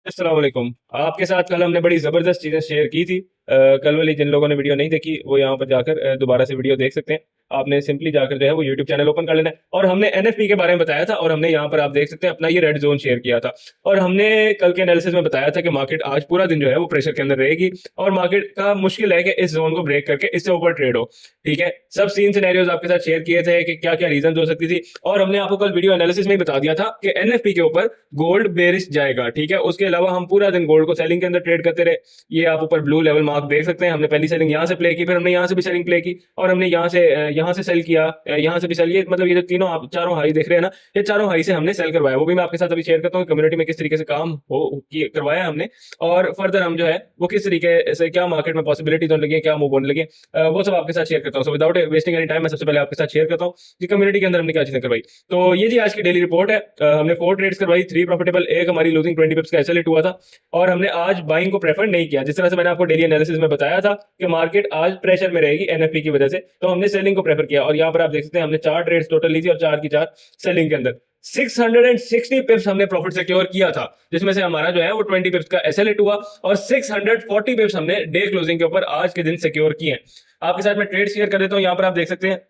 अस्सलाम वालेकुम। आपके साथ कल हमने बड़ी ज़बरदस्त चीज़ें शेयर की थी। कल वाली जिन लोगों ने वीडियो नहीं देखी, वो यहाँ पर जाकर दोबारा से वीडियो देख सकते हैं। आपने सिंपली जाकर जो है वो यूट्यूब चैनल ओपन कर लेना है और हमने एनएफपी के बारे में बताया था और हमने यहाँ पर आप देख सकते हैं अपना ये रेड ज़ोन शेयर किया था। और हमने कल के एनालिसिस में बताया था कि मार्केट आज पूरा दिन जो है वो प्रेशर के अंदर रहेगी और मार्केट का मुश्किल है कि इस ज़ोन को ब्रेक करके इससे ऊपर ट्रेड हो। ठीक है? सब सीन सिनेरियोज़ आपके साथ शेयर किए थे कि क्या-क्या रीज़न्स हो सकती थी और हमने आपको कल वीडियो एनालिसिस में ही बता दिया था कि एनएफपी के ऊपर गोल्ड बेरिश जाएगा। ठीक है? उसके अलावा हम पूरा दिन गोल्ड को सेलिंग के अंदर ट्रेड करते रहे। ये आप ऊपर ब्लू लेवल मार्क देख सकते हैं। हमने पहली सेलिंग यहाँ से प्ले की, फिर हमने यहाँ से भी सेलिंग प्ले की और हमने यहाँ से सेल किया, यहाँ से भी सेल। ये मतलब ये जो तीनों आप चारों हाई देख रहे हैं ना, ये चारों हाई से हमने सेल करवाया। वो भी मैं आपके साथ अभी शेयर करता हूँ कम्युनिटी में किस तरीके से काम करवाया हमने और फर्दर हम जो है वो किस तरीके से क्या मार्केट में पॉसिबिलिटीज होने लगी, क्या मूव होने लगे, वो सब आपके साथ शेयर करता हूँ। So without wasting any time मैं सबसे पहले आपके साथ शेयर करता हूँ कि कम्युनिटी के अंदर हमने क्या चीजें करवाई। तो ये जी आज की डेली रिपोर्ट है। हमने 4 ट्रेड्स करवाई, 3 प्रॉफिटेबल, एक हमारी लूजिंग 20 पिप्स का एसएल हुआ था और हमने आज बाइंग को प्रेफर नहीं किया। जिस तरह से मैंने आपको डेली एनालिसिस में बताया था कि मार्केट आज प्रेशर में रहेगी एनएफपी की वजह से, तो हमने सेलिंग को प्रेफर किया और यहाँ पर आप देख सकते हैं हमने 4 ट्रेड्स टोटल ली थी और 4 की 4 सेलिंग के अंदर 660 पिप्स हमने प्रॉफिट सिक्योर किया था, जिसमें से हमारा जो है वो 20 पिप्स का एसएल हुआ और 640 पिप्स हमने डे क्लोजिंग के ऊपर आज के दिन सिक्योर किए। आपके साथ मैं ट्रेड शेयर कर देता हूँ। यहाँ पर आप देख सकते हैं,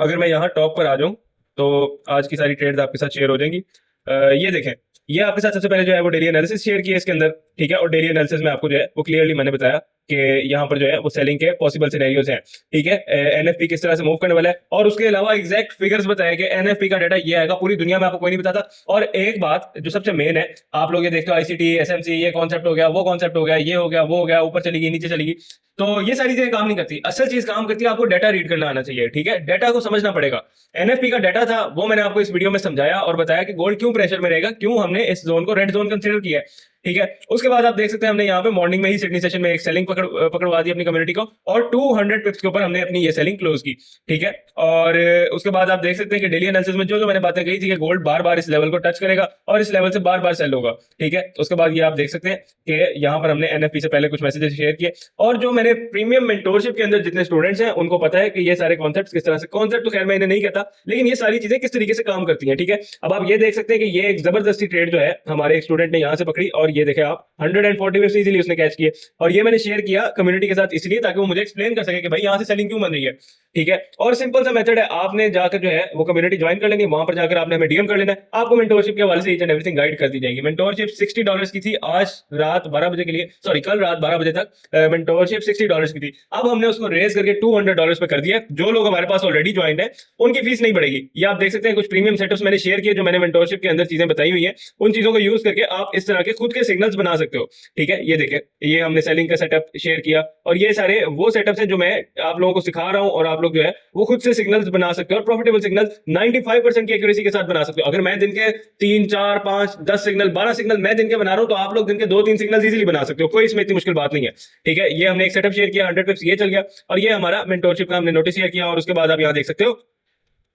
अगर मैं यहाँ टॉप पर आ जाऊं तो आज की सारी ट्रेड्स आपके साथ शेयर हो जाएंगी। ये देखें, ये आपके साथ सबसे पहले जो है वो डेली एनालिसिस शेयर किया इसके अंदर। ठीक है? और डेली एनालिसिस में आपको जो है वो क्लियरली मैंने बताया कि यहाँ पर जो है वो सेलिंग के पॉसिबल सिनेरियोज हैं। ठीक है? एनएफपी किस तरह से मूव करने वाला है और उसके अलावा एग्जैक्ट फिगर्स बताया कि एनएफपी का डाटा ये आएगा, पूरी दुनिया में आपको कोई नहीं बताता। और एक बात जो सबसे मेन है, आप लोग ये देखते हो आईसीटी, एसएमसी, ये कॉन्सेप्ट हो गया, वो कॉन्सेप्ट हो गया, ये हो गया, वो हो गया, ऊपर चलेगी, नीचे चलेगी, तो ये सारी चीजें काम नहीं करती। असल चीज काम करती है, आपको डाटा रीड करना आना चाहिए। ठीक है? डाटा को समझना पड़ेगा। एनएफपी का डाटा था वो मैंने आपको इस वीडियो में समझाया और बताया कि गोल्ड क्यों प्रेशर में रहेगा, क्यों हमने इस जोन को रेड जोन कंसीडर किया है। ठीक है? उसके बाद आप देख सकते हैं हमने यहाँ पे मॉर्निंग में ही सिडनी सेशन में एक सेलिंग पकड़वा दी अपनी कम्युनिटी को और 200 पिप्स के ऊपर हमने अपनी ये सेलिंग क्लोज की। ठीक है? और उसके बाद आप देख सकते हैं कि डेली एनालिसिस में जो जो मैंने बातें कही थी कि गोल्ड बार बार इस लेवल को टच करेगा और इस लेवल से बार बार सेल होगा। ठीक है? उसके बाद ये आप देख सकते हैं कि यहाँ पर हमने एनएफपी से पहले कुछ मैसेजेस शेयर किए और जो मैंने प्रीमियम मेंटोरशिप के अंदर जितने स्टूडेंट्स हैं उनको पता है कि ये सारे कॉन्सेप्ट किस तरह से, कॉन्सेप्ट तो खैर मैं इन्हें नहीं कहता, लेकिन ये सारी चीजें किस तरीके से काम करती हैं। ठीक है? अब आप ये देख सकते हैं कि ये एक जबरदस्ती ट्रेड जो है हमारे एक स्टूडेंट ने यहाँ से पकड़ी और ये देखे आप 140 वेव इजीली उसने कैच किए और ये मैंने शेयर किया कम्युनिटी के साथ इसलिए ताकि वो मुझे एक्सप्लेन कर सके कि भाई यहाँ से सेलिंग क्यों बन रही है। ठीक है? और सिंपल सा मेथड है, आपने जाकर जो है वो कम्युनिटी ज्वाइन कर लेनी, वहां पर जाकर आपने हमें डीएम कर लेना है, आपको मेंटोरशिप के हवाले से ईच एंड एवरीथिंग गाइड कर दी जाएगी। मेंटोरशिप $60 की थी आज रात 12 बजे के लिए, सॉरी कल रात 12 बजे तक मेंटोरशिप $60 की थी। अब हमने उसको रेज करके $200 पे कर दिया। जो लोग हमारे पास ऑलरेडी ज्वाइन है उनकी फीस नहीं बढ़ेगी। ये आप देख सकते हैं कुछ प्रीमियम सेटअप्स मैंने शेयर किए जो मैंने मेंटोरशिप के अंदर चीजें बताई हुई है, उन चीजों को यूज करके आप इस तरह के खुद के सिग्नल्स बना सकते हो। ठीक है? ये देखें, ये हमने सेलिंग का सेटअप शेयर किया और ये सारे वो सेटअप्स हैं जो मैं आप लोगों को सिखा रहा हूं और आप लोग जो है वो खुद से सिग्नल्स बना सकते हो और प्रॉफिटेबल सिग्नल्स 95% की एक्यूरेसी के साथ बना सकते हो। अगर मैं दिन के 3 4 5 10 सिग्नल 12 सिग्नल मैं दिन के बना रहा हूं तो आप लोग दिन के 2 3 सिग्नल इजीली बना सकते हो, कोई इसमें इतनी मुश्किल बात नहीं है। ठीक है? ये हमने एक सेटअप शेयर किया, 100 पिप्स ये चल गया और ये हमारा मेंटोरशिप का हमने नोटिस शेयर किया और उसके बाद आप यहां देख सकते हो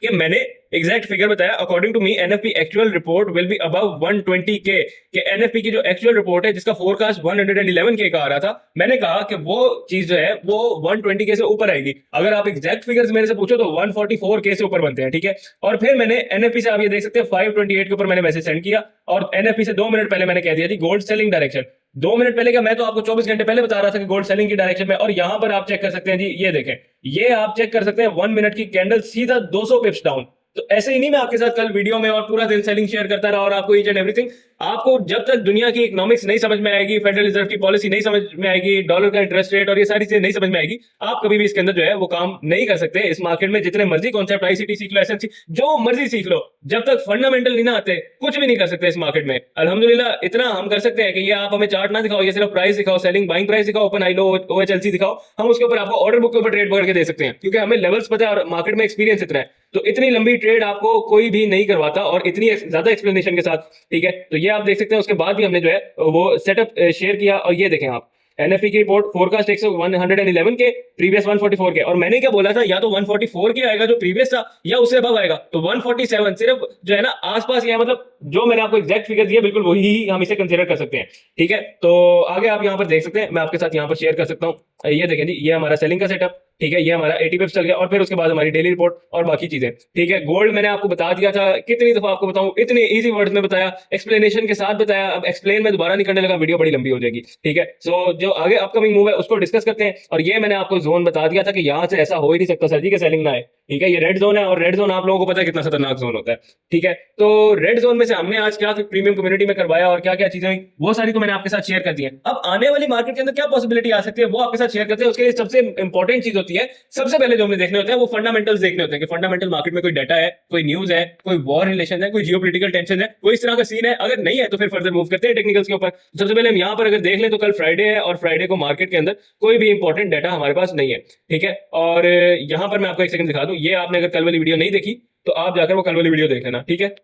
कि मैंने एग्जैक्ट फिगर बताया। According to me NFP actual report will be above 120 K NFP की जो एक्चुअल रिपोर्ट है जिसका फोरकास्ट 111 के का आ रहा था, मैंने कहा कि वो चीज जो है वो 120 के से ऊपर आएगी। अगर आप एग्जैक्ट फिगर्स मेरे से पूछो तो 144 के से ऊपर बनते हैं। ठीक है? और फिर मैंने एनएफपी से आप ये देख सकते हैं 528 के ऊपर मैंने मैसेज सेंड किया और एनएफपी से 2 मिनट पहले मैंने कह दिया थी गोल्ड सेलिंग डायरेक्शन। 2 मिनट पहले क्या, मैं तो आपको 24 घंटे पहले बता रहा था कि गोल्ड सेलिंग की डायरेक्शन में। और यहां पर आप चेक कर सकते हैं जी, ये देखें, ये आप चेक कर सकते हैं 1 मिनट की कैंडल सीधा 200 पिप्स डाउन। तो ऐसे ही नहीं मैं आपके साथ कल वीडियो में और पूरा दिन सेलिंग शेयर करता रहा और आपको ईच एंड एवरीथिंग। आपको जब तक दुनिया की इकोनॉमिक्स नहीं समझ में आएगी, फेडरल रिजर्व की पॉलिसी नहीं समझ में आएगी, डॉलर का इंटरेस्ट रेट और ये सारी चीजें नहीं समझ में आएगी, आप कभी भी इसके अंदर जो है वो काम नहीं कर सकते। इस मार्केट में जितने मर्जी कॉन्सेप्ट आईसीटी सीख लो, एसएमसी जो मर्जी सीख लो, जब तक फंडामेंटल नहीं ना आते कुछ भी नहीं कर सकते इस मार्केट में। अल्हम्दुलिल्लाह इतना हम कर सकते हैं कि ये आप हमें चार्ट ना दिखाओ, ये सिर्फ प्राइस दिखाओ, सेलिंग बाइंग प्राइस दिखाओ, ओपन हाई लो ओएचएलसी दिखाओ, हम उसके ऊपर आपको ऑर्डर बुक के ऊपर ट्रेड पकड़ के दे सकते हैं क्योंकि हमें लेवल्स पता है और मार्केट में एक्सपीरियंस इतना है। तो इतनी लंबी ट्रेड आपको कोई भी नहीं करवाता और इतनी ज्यादा एक्सप्लेनेशन के साथ। ठीक है? तो ये आप देख सकते हैं। उसके बाद भी हमने जो है वो सेटअप शेयर किया और ये देखें आप, एनएफपी की रिपोर्ट फोरकास्ट 111 के, प्रीवियस 144 के, और मैंने क्या बोला था, या तो 144 के आएगा जो प्रीवियस था या उससे अबव आएगा। तो 147 सिर्फ जो है ना आसपास ही है, मतलब जो मैंने आपको एग्जैक्ट फिगर दिया बिल्कुल वही हम इसे कंसीडर कर सकते हैं। ठीक है? तो आगे आप यहां पर देख सकते हैं, मैं आपके साथ यहां पर शेयर कर सकता हूं। ये देखें जी, ये हमारा सेलिंग का सेटअप ठीक है, ये हमारा 80 पिप्स चल गया और फिर उसके बाद हमारी डेली रिपोर्ट और बाकी चीजें। ठीक है, गोल्ड मैंने आपको बता दिया था, कितनी दफा आपको बताऊं, इतने इजी वर्ड्स में बताया, एक्सप्लेनेशन के साथ बताया। अब एक्सप्लेन में दोबारा नहीं करने लगा, वीडियो बड़ी लंबी हो जाएगी। ठीक है, सो जो आगे अपकमिंग मूव है उसको डिस्कस करते हैं। और ये मैंने आपको जोन बता दिया था कि यहाँ से ऐसा हो ही नहीं सकता सर जी कि सेलिंग ना आए। ठीक है, ये रेड जोन है और रेड जोन आप लोगों को पता है कितना खतरनाक जोन होता है। ठीक है, तो रेड जोन में से हमने आज क्या प्रीमियम कम्युनिटी में करवाया और क्या क्या चीजें हुई वो सारी तो मैंने आपके साथ शेयर कर दी है। अब आने वाली मार्केट के अंदर क्या पॉसिबिलिटी आ सकती है वो आपके साथ शेयर करते हैं। उसके लिए सबसे इंपॉर्टेंट चीज होती है, सबसे पहले जो हमें देखने होते हैं वो फंडामेंटल्स देखने होते हैं कि फंडामेंटल मार्केट में कोई डाटा है, कोई न्यूज है, कोई वॉर रिलेशन है, कोई जियोपॉलिटिकल टेंशन है, कोई इस तरह का सीन है। अगर नहीं है तो फिर फर्दर मूव करते हैं टेक्निकल्स के ऊपर। सबसे पहले हम यहाँ पर अगर देख लें तो कल फ्राइडे है और फ्राइडे को मार्केट के अंदर कोई भी इंपॉर्टेंट डाटा हमारे पास नहीं है। ठीक है, और यहाँ पर मैं आपको एक सेकंड दिखा दूं, ये आपने अगर कल वाली वीडियो नहीं देखी तो आप जाकर वो कल वाली वीडियो देख लेना। ठीक है,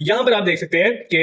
यहां पर आप देख सकते हैं कि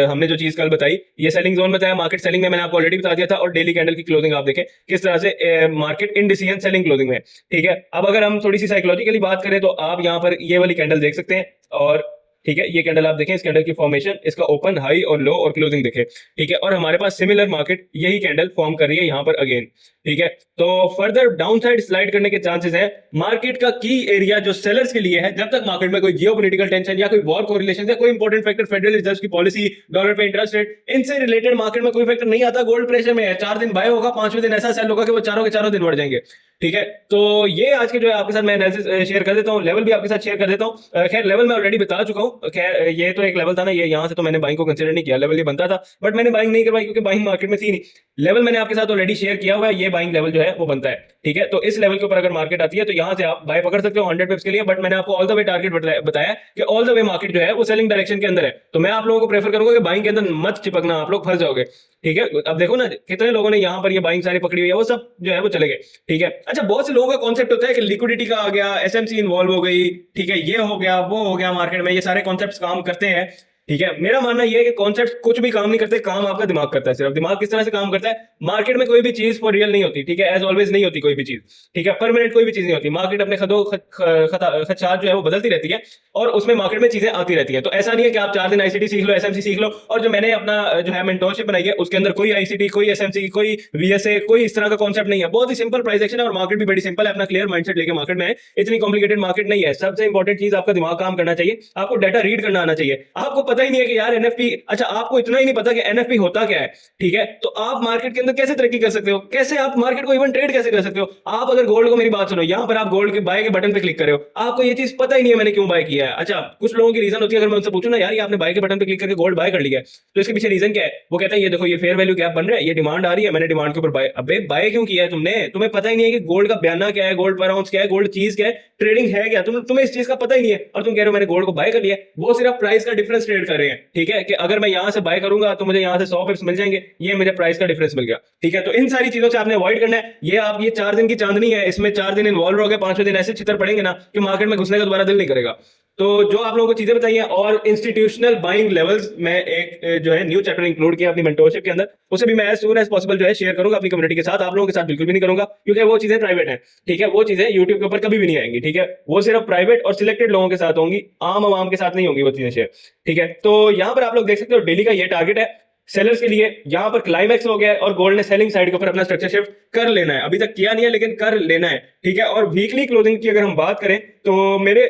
हमने जो चीज कल बताई, ये सेलिंग जोन बताया, मार्केट सेलिंग में मैंने आपको ऑलरेडी बता दिया था। और डेली कैंडल की क्लोजिंग आप देखें किस तरह से मार्केट इनडिसीजन सेलिंग क्लोजिंग में। ठीक है, अब अगर हम थोड़ी सी साइकोलॉजिकली बात करें तो आप यहां पर ये वाली कैंडल देख सकते हैं। और ठीक है, ये कैंडल आप देखें, इस कैंडल की फॉर्मेशन, इसका ओपन, हाई और लो और क्लोजिंग देखें। ठीक है, और हमारे पास सिमिलर मार्केट यही कैंडल फॉर्म कर रही है यहां पर अगेन। ठीक है, तो फर्दर डाउनसाइड स्लाइड करने के चांसेस हैं। मार्केट का की एरिया जो सेलर्स के लिए है, जब तक मार्केट में कोई जियोपॉलिटिकल टेंशन या कोई वॉर कोरिलेशन या कोई इंपॉर्टेंट फैक्टर, फेडरल रिजर्व की पॉलिसी, डॉलर पे इंटरेस्ट रेट, इनसे रिलेटेड मार्केट में कोई फैक्टर नहीं आता, गोल्ड प्रेशर में है, 4 दिन बाय होगा, 5वें दिन ऐसा सेल होगा कि वो चारों के चारों दिन बढ़ जाएंगे। ठीक है, तो ये आज के जो है आपके साथ मैं एनालिसिस शेयर कर देता हूं, लेवल भी आपके साथ शेयर कर देता हूं। खैर लेवल मैं ऑलरेडी बता चुका हूं। खैर ये तो एक लेवल था ना, ये यहां से तो मैंने बाइंग को कंसीडर नहीं किया, लेवल ये बनता था बट मैंने बाइंग नहीं करवाई क्योंकि बाइंग मार्केट में थी नहीं। लेवल मैंने आपके साथ ऑलरेडी शेयर किया हुआ है, ये बाइंग लेवल जो है वो बनता है। ठीक है, तो इस लेवल के ऊपर अगर मार्केट आती है तो यहां से आप बाय पकड़ सकते हो 100 पिप्स के लिए। बट मैंने आपको ऑल द वे टारगेट बताया कि ऑल द वे मार्केट जो है वो सेलिंग डायरेक्शन के अंदर है। तो मैं आप लोगों को प्रेफर करूंगा कि बाइंग के अंदर मत चिपकना, आप लोग फंस जाओगे। ठीक है, अब देखो ना कितने लोगों ने यहाँ पर ये बाइंग सारी पकड़ी हुई है, वो सब जो है वो चले गए। ठीक है, अच्छा बहुत से लोगों का कॉन्सेप्ट होता है कि लिक्विडिटी का आ गया, एसएमसी इन्वॉल्व हो गई, ठीक है, ये हो गया वो हो गया, मार्केट में ये सारे कॉन्सेप्ट काम करते हैं। ठीक है, मेरा मानना यह है कि कॉन्सेप्ट कुछ भी काम नहीं करते, काम आपका दिमाग करता है। सिर्फ दिमाग किस तरह से काम करता है, मार्केट में कोई भी चीज फॉर रियल नहीं होती। ठीक है, एज ऑलवेज नहीं होती कोई भी चीज। ठीक है, परमानेंट कोई भी चीज नहीं होती। मार्केट अपने खदशात जो है वो बदलती रहती है और उसमें मार्केट में चीजें आती रहती है। तो ऐसा नहीं है कि आप 4 दिन आईसीटी सीख लो, एसएमसी सीख लो, और जो मैंने अपना जो है मेंटोरशिप बनाई है उसके अंदर कोई आईसीटी, कोई एसएमसी, कोई वीएसए, कोई इस तरह का कॉन्सेप्ट नहीं है। बहुत ही सिंपल प्राइस एक्शन है और मार्केट भी बड़ी सिंपल है। अपना क्लियर माइंडसेट लेके मार्केट में है, इतनी कॉम्प्लिकेटेड मार्केट नहीं है। सबसे इंपॉर्टेंट चीज आपका दिमाग काम करना चाहिए, आपको डाटा रीड करना आना चाहिए। आपको पता ही नहीं है कि यार एनएफपी, अच्छा आपको इतना ही नहीं पता कि एनएफपी होता क्या है। ठीक है, तो आप मार्केट के अंदर कैसे तरक्की कर सकते हो, कैसे आप मार्केट को इवन ट्रेड कैसे कर सकते हो। आप अगर गोल्ड को, मेरी बात सुनो, यहां पर आप गोल्ड के बाय के बटन पे क्लिक कर रहे हो, आपको ये चीज पता ही नहीं है मैंने क्यों बाय किया है। अच्छा कुछ लोगों की रीजन होती है, अगर मैं उनसे पूछूं ना यार ये आपने बाय के बटन पे क्लिक करके गोल्ड बाय कर लिया है, तो इसके पीछे रीजन क्या है, वो कहते हैं ये देखो ये फेयर वैल्यू गैप बन रहा है, ये डिमांड आ रही है, मैंने डिमांड के ऊपर बाय। अबे बाय क्यों किया है तुमने, तुम्हें पता ही नहीं है कि गोल्ड का बयाना क्या है, गोल्ड पर आउंस क्या है, गोल्ड चीज क्या है, ट्रेडिंग है क्या, तुम्हें इस चीज का पता ही नहीं है और तुम कह रहे हो मैंने गोल्ड को बाय कर लिया। वो सिर्फ प्राइस का डिफरेंस ट्रेड कर रहे हैं। ठीक है, कि अगर मैं यहां से बाय करूंगा तो मुझे यहां से 100 पिप्स मिल जाएंगे, ये मुझे प्राइस का डिफरेंस मिल गया। ठीक है, तो इन सारी चीजों से आपने अवॉइड करना है। ये आप ये 4 दिन की चांदनी है, इसमें 4 दिन इन्वॉल्व हो गए, 5वें दिन ऐसे छितर पड़ेंगे ना कि मार्केट में घुसने का दोबारा दिल नहीं करेगा। तो जो आप लोगों को चीजें बताई हैं और इंस्टीट्यूशनल बाइंग लेवल्स में एक जो है न्यू चैप्टर इंक्लूड किया अपनी मेंटोरशिप के अंदर, उसे भी मैं एज सून एज पॉसिबल जो है शेयर करूंगा अपनी कम्युनिटी के साथ। आप लोगों के साथ बिल्कुल भी नहीं करूंगा क्योंकि वो चीजें प्राइवेट हैं। ठीक है, वो चीजें यूट्यूब के ऊपर कभी भी नहीं आएंगी। ठीक है, वो सिर्फ प्राइवेट और सिलेक्टेड लोगों के साथ होंगी, आम आवाम के साथ नहीं होंगी वो चीजें शेयर। ठीक है, तो यहां पर आप लोग देख सकते हो डेली का ये टारगेट है सेलर्स के लिए। यहां पर क्लाइमैक्स हो गया है और गोल्ड ने सेलिंग साइड के ऊपर अपना स्ट्रक्चर शिफ्ट कर लेना है, अभी तक किया नहीं है लेकिन कर लेना है। ठीक है, और वीकली क्लोजिंग की अगर हम बात करें तो मेरे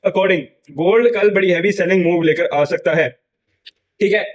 अकॉर्डिंग गोल्ड कल बड़ी हैवी सेलिंग मूव लेकर आ सकता है। ठीक है,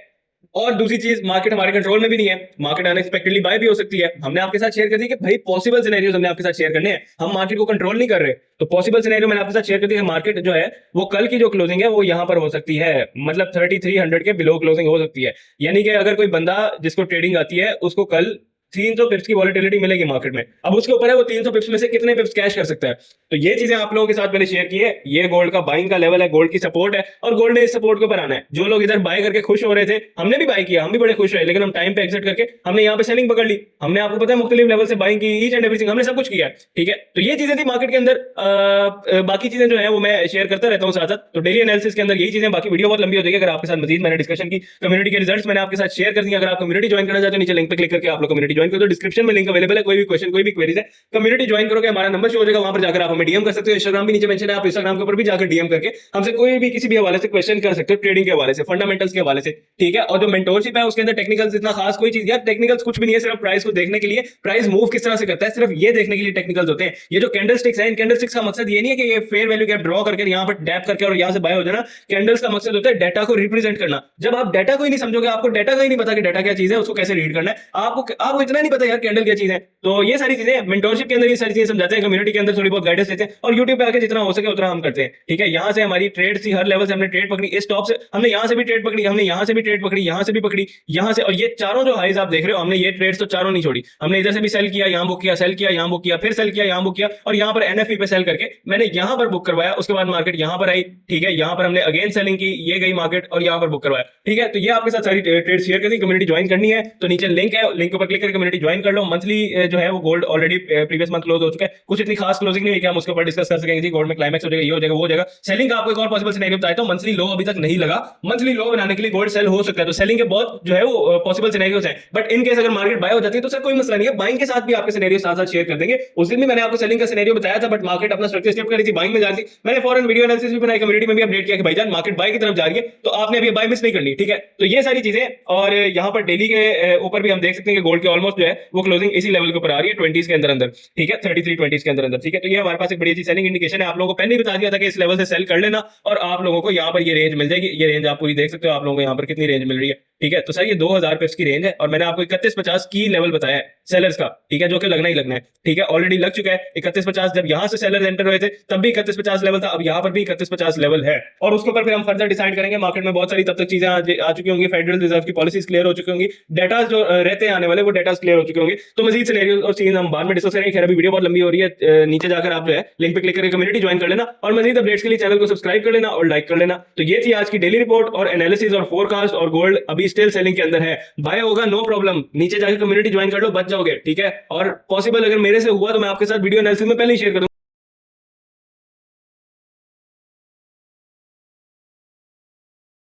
और दूसरी चीज मार्केट हमारे कंट्रोल में भी नहीं है, मार्केट अनएक्सपेक्टेडली बाय भी हो सकती है। हमने आपके साथ शेयर कर दी कि भाई पॉसिबल सिनेरियोज हमने आपके साथ शेयर करने हैं, हम मार्केट को कंट्रोल नहीं कर रहे। तो पॉसिबल सिनेरियो मैंने आपके साथ शेयर कर दी कि मार्केट जो है वो कल की जो क्लोजिंग है वो यहां पर हो सकती है, मतलब 3300 के बिलो क्लोजिंग हो सकती है। यानी कि अगर कोई बंदा जिसको ट्रेडिंग आती है उसको कल 300 पिप्स की वॉलेटिलिटी मिलेगी मार्केट में, अब उसके ऊपर है वो 300 पिप्स में से कितने पिप्स कैश कर सकता है। तो ये चीजें आप लोगों के साथ मैंने शेयर की है। ये गोल्ड का बाइंग का लेवल है, गोल्ड की सपोर्ट है और गोल्ड ने इस सपोर्ट के ऊपर आना है। जो लोग इधर बाय करके खुश हो रहे थे, हमने भी बाय किया, हम भी बड़े खुश हुए, लेकिन हम टाइम पे एग्जिट करके हमने यहाँ पे सेलिंग पकड़ ली। हमने आपको पता है मुख्तलिफ लेवल से बाइंग की, ईच एंड एवरीथिंग हमने सब कुछ किया। ठीक है, तो ये चीजें थी मार्केट के अंदर। बाकी चीजें जो है वो मैं शेयर करता रहता हूँ साथ साथ। तो डेली एनालिसिस के अंदर यही चीजें, बाकी वीडियो बहुत लंबी हो जाएगी। अगर आपके साथ मजीद मैंने डिस्कशन की, कम्युनिटी के रिजल्ट्स मैंने आपके साथ शेयर कर दिया। अगर आप कम्युनिटी ज्वाइन करना चाहते हो नीचे लिंक पे क्लिक करके आप लोग कम्युनिटी ज्वाइन कर दो, डिस्क्रिप्शन में लिंक अवेलेबल है। कोई भी क्वेश्चन, कोई भी क्वेरीज है, कम्युनिटी ज्वाइन करोगे, हमारा नंबर शो हो जाएगा, वहां पर जाकर आप हमें डीएम कर सकते हो। इंस्टाग्राम भी नीचे मेंशन है, आप इंस्टाग्राम के ऊपर भी जाकर डीएम करके हमसे कोई भी किसी भी हवाले से क्वेश्चन कर सकते हो, ट्रेडिंग के हवाले से, फंडामेंटल्स के हवाले से, ठीक है। और जो मेंटोरशिप है उसके अंदर टेक्निकल्स इतना खास कोई चीज, यार टेक्निकल्स कुछ भी नहीं है, सिर्फ प्राइस को देखने के लिए, प्राइस मूव किस तरह से करता है, सिर्फ ये देखने के लिए टेक्निकल्स होते हैं। ये जो कैंडलस्टिक्स है, इन कैंडलस्टिक्स का मकसद ये नहीं है कि ये फेयर वैल्यू गैप ड्रॉ करके यहाँ पर डैप करके और यहाँ से बाय हो जाना। कैंडल्स का मकसद होता है डाटा को रिप्रेजेंट करना। जब आप डाटा को ही नहीं समझोगे, आपको डाटा का ही नहीं पता कि डाटा क्या चीज है, उसको कैसे रीड करना है, आपको इतना नहीं पता यार कैंडल क्या चीज है। तो ये सारी चीजें मेंटोरशिप के अंदर ये सारी चीजें समझाते हैं, कम्युनिटी के अंदर थोड़ी बहुत गाइडेंस देते हैं, और यूट्यूब पे आके जितना हो सके उतना हम करते हैं, ठीक है। यहाँ से हमारी ट्रेड थी, हर लेवल से हमने ट्रेड पकड़ी, इस टॉप से हमने यहाँ से भी ट्रेड पकड़ी, हमने यहाँ से भी ट्रेड पकड़ी, यहाँ से भी पकड़ी, यहाँ से, और ये चारों जो हाइज आप देख रहे हो, हमने ये ट्रेड्स तो चारों नहीं छोड़ी। हमने इधर से भी सेल किया, यहाँ बुक किया, सेल किया, यहाँ बुक किया, फिर सेल किया, यहाँ बुक किया, और यहाँ पर एनएफपी पे सेल करके मैंने यहाँ पर बुक करवाया। उसके बाद मार्केट यहाँ पर आई, ठीक है, यहाँ पर हमने अगेन सेलिंग की, ये गई मार्केट, और यहाँ पर बुक करवाया, ठीक है। तो ये आपके साथ सारी ट्रेड शेयर करनी, कम्युनिटी ज्वाइन करनी है तो नीचे लिंक है, लिंक पर क्लिक करके कम्युनिटी ज्वाइन कर लो। मंथली जो है वो gold already previous month close हो चुका है, कुछ इतनी खास क्लोजिंग नहीं है कि हम उसके ऊपर डिस्कस कर सकेंगे जी गोल्ड में क्लाइमैक्स हो जाएगा, ये हो जाएगा, वो हो जाएगा। सेलिंग का आपको एक और पॉसिबल सिनेरियो बताया, तो मंथली लो अभी तक नहीं लगा, मंथली लो बनाने के लिए गोल्ड सेल हो सकता है, तो सेलिंग के बहुत जो है वो पॉसिबल सिनेरियोस है। बट इन केस अगर मार्केट बाय हो जाती है तो सर कोई मसला नहीं है, बाइंग के साथ भी आपके सिनेरियो साथ साथ शेयर कर देंगे। उस दिन भी मैंने आपको सेलिंग का सिनेरियो बताया था, बट मार्केट अपना स्ट्रक्चर स्किप कर रही थी, बाइंग में जा रही थी। मैंने फॉरन वीडियो एनालिसिस भी बनाई, कम्युनिटी में भी अपडेट किया कि भाईजान मार्केट बाय की तरफ जा रही है, तो आपने अभी बाय मिस नहीं करनी, ठीक है। तो ये सारी चीजें, और यहाँ पर डेली के ऊपर भी हम देख सकते हैं कि गोल्ड के ऑलमोस्ट जो है वो क्लोजिंग इसी लेवल के ऊपर आ रही है, 20s के अंदर अंदर, ठीक है, 33-20s के अंदर अंदर, ठीक है। तो ये हमारे पास एक बड़ी अच्छी सेलिंग इंडिकेशन है। आप लोगों को पहले ही बता दिया था कि इस लेवल से सेल कर लेना, और आप लोगों को यहाँ पर ये रेंज मिल जाएगी। ये रेंज आप पूरी देख सकते हो, आप लोगों को यहाँ पर कितनी रेंज मिल रही है, ठीक है। तो सर ये 2000 पे इसकी रेंज है, और मैंने आपको 3150 की लेवल बताया है सेलर्स का, ठीक है, जो कि लगना ही लगना है, ठीक है, ऑलरेडी लग चुका है 3150। जब यहां से सेलर्स एंटर हुए थे तब भी 3150 लेवल था, अब यहां पर भी 3150 लेवल है, और उसके ऊपर फिर हम फर्दर डिसाइड करेंगे। मार्केट में बहुत सारी तब तक चीजें आ चुकी होंगी, फेडरल रिजर्व की पॉलिसीज क्लियर हो चुकी होंगी, डेटा जो रहते हैं आने वाले वो डेटा क्लियर हो चुके होंगे, तो मजीद सिनेरियो और चीज हम बाद में डिस्कस करेंगे। खैर अभी वीडियो बहुत लंबी हो रही है, नीचे जाकर आप जो है लिंक पे क्लिक करके कम्युनिटी ज्वाइन कर लेना, और मजीद अपडेट्स के लिए चैनल को सब्सक्राइब कर लेना और लाइक कर लेना। तो ये थी आज की डेली रिपोर्ट और एनालिसिस और फोरकास्ट, और गोल्ड अभी स्टिल सेलिंग के अंदर है, बाय होगा नो प्रॉब्लम, नीचे जाकर कम्युनिटी ज्वाइन कर लो, बच जाओगे, ठीक है। और पॉसिबल अगर मेरे से हुआ तो मैं आपके साथ वीडियो एनालिसिस में पहले ही शेयर कर दूंगा।